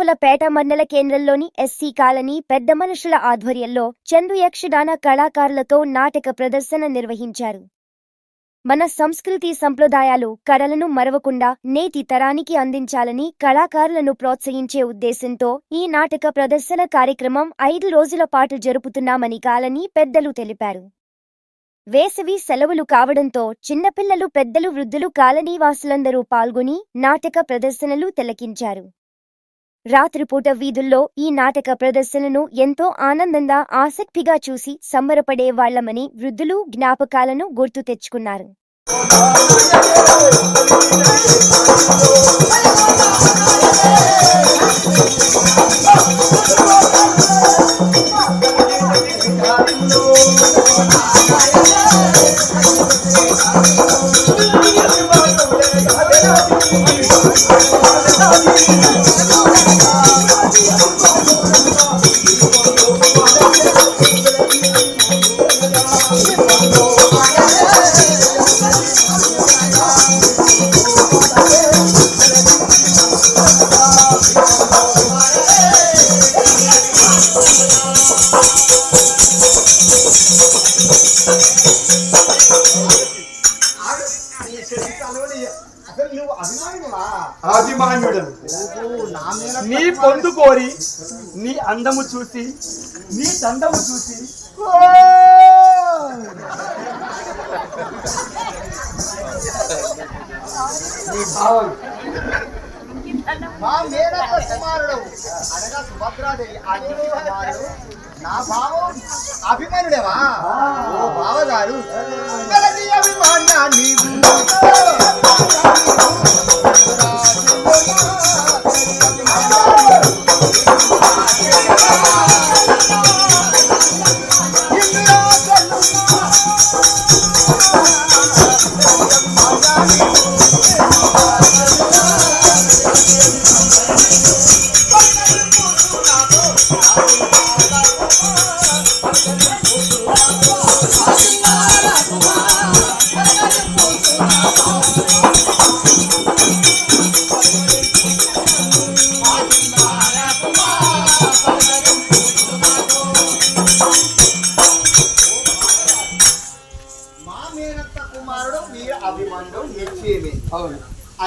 రావులపేట మండల కేంద్రంలోని SC colony పెద్ద మనుషుల ఆధ్వర్యంలో చందు యక్షగాన కళాకారులతో నాటక ప్రదర్శన నిర్వహించారు. మన సంస్కృతి సంప్రదాయాలు కళలను మరవకుండా నేటి తరానికి అందించాలని కళాకారులను ప్రోత్సహించే ఉద్దేశంతో ఈ నాటక ప్రదర్శన కార్యక్రమం 5 రోజుల పాటు జరుపుతున్నామని కాలనీ పెద్దలు తెలిపారు. వేసవి సెలవులు కావడంతో చిన్నపిల్లలు, పెద్దలు, వృద్ధులు, కాలనీవాసులందరూ పాల్గొని నాటక ప్రదర్శనలు తిలకించారు. రాత్రిపూట వీధుల్లో ఈ నాటక ప్రదర్శనను ఎంతో ఆనందంగా, ఆసక్తిగా చూసి సంబరపడే వాళ్లమని వృద్ధులు జ్ఞాపకాలను గుర్తు తెచ్చుకున్నారు. నీ పొందు కోరి, నీ అందము చూసి, నీ దండము చూసి నీ భావం మా మేనత్త కుమారుడు అనగా సుభద్రాదేవి అతని కుమారుడు నా భావం అభిమన్యుడేవా? ఓ బావగారు అభిమానాన్ని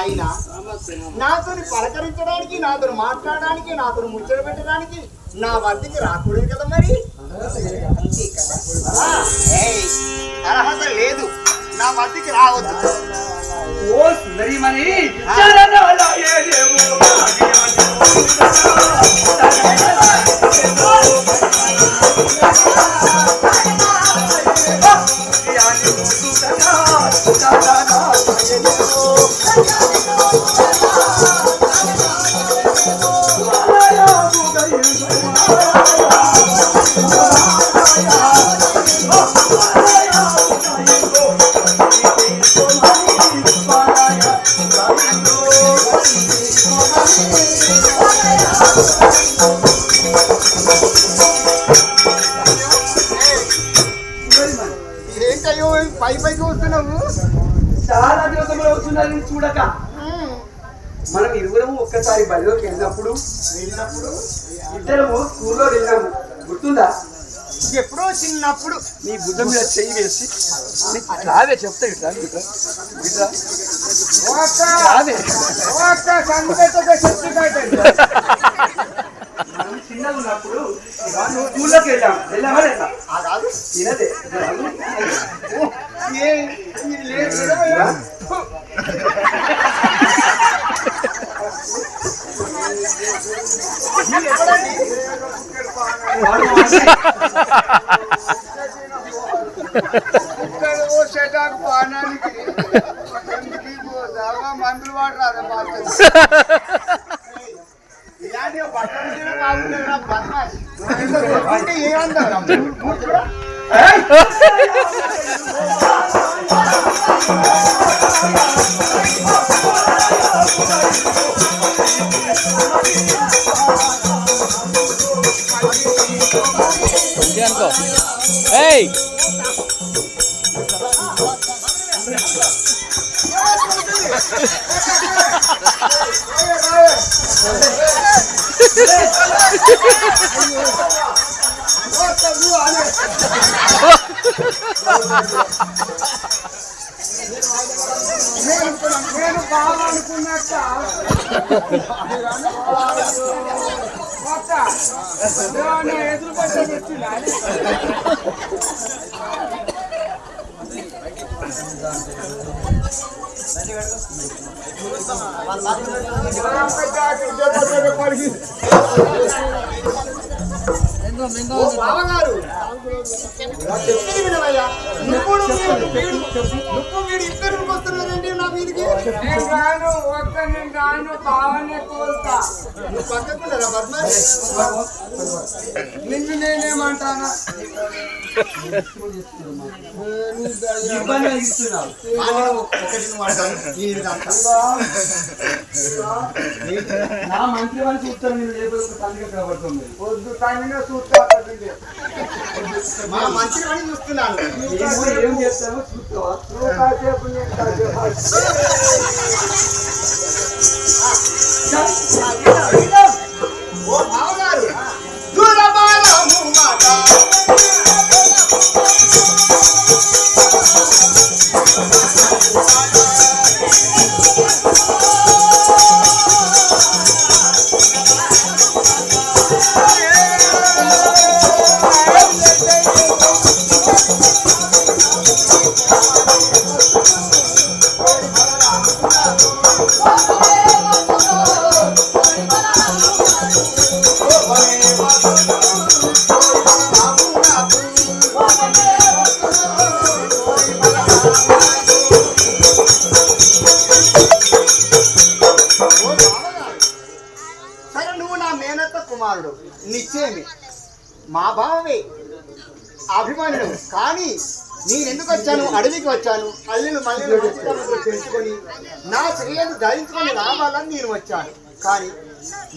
అయినా నాతో పలకరించడానికి, నాతో మాట్లాడడానికి, నాతో ముచ్చట పెట్టడానికి నా వద్దకి రాకూడదు కదా. మరి అర్హత లేదు, నా వద్దకి రావద్దు. ఓ సుందరిమణి ఏంటయ్యో పైకి వస్తున్నావు? చాలా దివసములు అవుతున్నది చూడక. మనం ఇరువురము ఒక్కసారి బడిలోకి వెళ్ళినప్పుడు ఇద్దరము స్కూల్లో వెళ్ళాము, గుర్తుందా? ఎప్పుడో చిన్నప్పుడు నీ భుజం మీద చెయ్యి వేసి రావే చెప్తా ఇట్లా ఇట్లా ఇట్లా మనం చిన్నగా ఉన్నప్పుడు స్కూల్లోకి వెళ్ళామా లేదా? తినదే మందులు వాడరాదు ఇలాంటి ఏమంటారు? Hey! నేను కావాలనుకున్నట్ట ఎదురు పట్టే పెట్టిందా బావగారు నువ్వు వీడు ఇద్దరు వస్తున్నారండి నా మీదికి నువ్వు పక్కకుంటారా పద్మ నిన్ను నేనేమంటానా నా మంత్రి వాళ్ళు చూస్తారు నేను లేకపోతే తండ్రి కాబడుతుంది వద్దు తండ్రిగా చూస్తా మా మంచి పని చూస్తున్నాను ఏం చేస్తాను చూస్తావా నువ్వు కాసేపు నేను ఓ బావగారు దూరబాలము మాట సరే నువ్వు నా మేనత్త కుమారుడు నిశ్చయమే మా బావే అభిమానుడు కానీ నేనెందుకు వచ్చాను అడవికి వచ్చాను అల్లులు మళ్ళీ తెలుసుకొని నా శ్రేయను ధరించుకొని రావాలని నేను వచ్చాను కానీ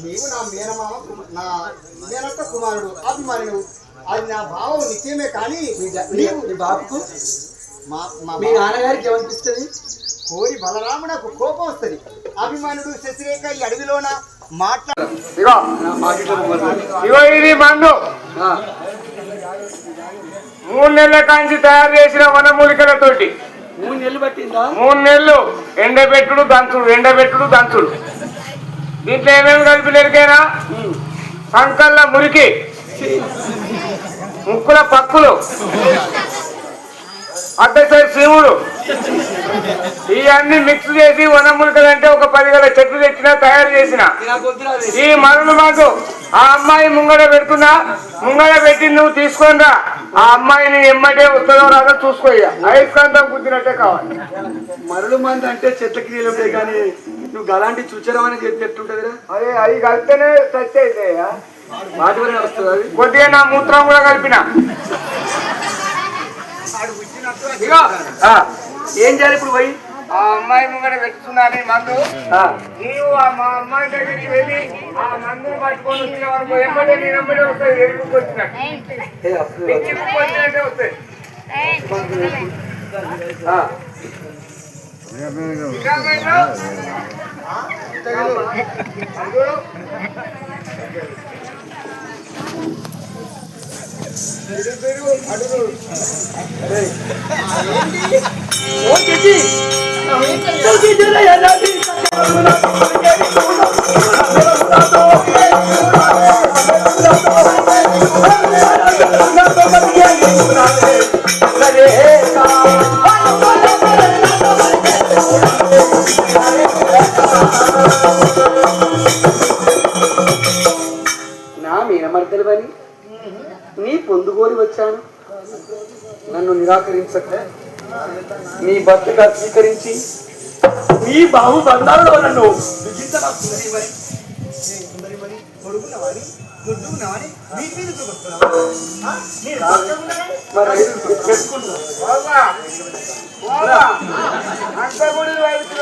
నీవు నా మేనమామ నా మేనత్త కుమారుడు అభిమానుడు అది నా భావం నిశ్చయమే కానీ నీవు నీ బాబుకు మా మీ నాన్నగారికి ఏమనిపిస్తుంది కోరి బలరామునకు కోపం వస్తుంది అభిమానుడు శశిరేఖ ఈ అడవిలోన మాట్లాడు ఇగో ఇది మందు 3 నెలల కాంచి తయారు చేసిన వనమూలికలతోటి 3 నెలలు పట్టిందా 3 నెలలు ఎండబెట్టుడు దంచుడు దీంట్లో ఏమేమి కలిపి ఎరికైనా సంకల్ల మురికి ముక్కుల పక్కులు అడ్డసరి శివుడు ఇవన్నీ మిక్స్ చేసి వనమూలికలు అంటే ఒక 10 గల చెట్లు తెచ్చినా తయారు చేసిన ఈ మరులు మాకు ఆ అమ్మాయి ముంగడ పెడుతున్నా ముంగడ పెట్టి నువ్వు తీసుకొని రా ఆ అమ్మాయిని ఎమ్మటే వస్తుందో రాదో చూసుకోయ్యా అయస్కాంతం గుద్దినట్టే కావాలి మరలు మంది అంటే చెట్లకి నీళ్ళు ఉంటాయి కానీ నువ్వు అలాంటి చుచ్చరం అని చెప్తుంటదిరా అదే అవి కలిపితేనే టచ్ అవుతాయా వాటి వల్ల వస్తుంది అది కొద్దిగా నా మూత్రం కూడా కలిపిన ఇగో ఏం చేయాలి ఇప్పుడు పోయి ఆ అమ్మాయి ముంగడ పెట్టుతున్నాను మందు నీవు మా అమ్మాయి దగ్గరికి వెళ్ళి ఆ మందుని పట్టుకొని వచ్చిన వరకు ఎమ్మటే నేను ఎమ్మటే వస్తాయి ఎరుపుకి వచ్చినట్టు వచ్చినట్టే వస్తాయి నా మీనమర్దలు పని నీ పొందుకోరి వచ్చాను నన్ను నిరాకరించక నీ భర్తగా స్వీకరించి నీ బాహు బంధాలలో నన్ను అంత గుడి వైపు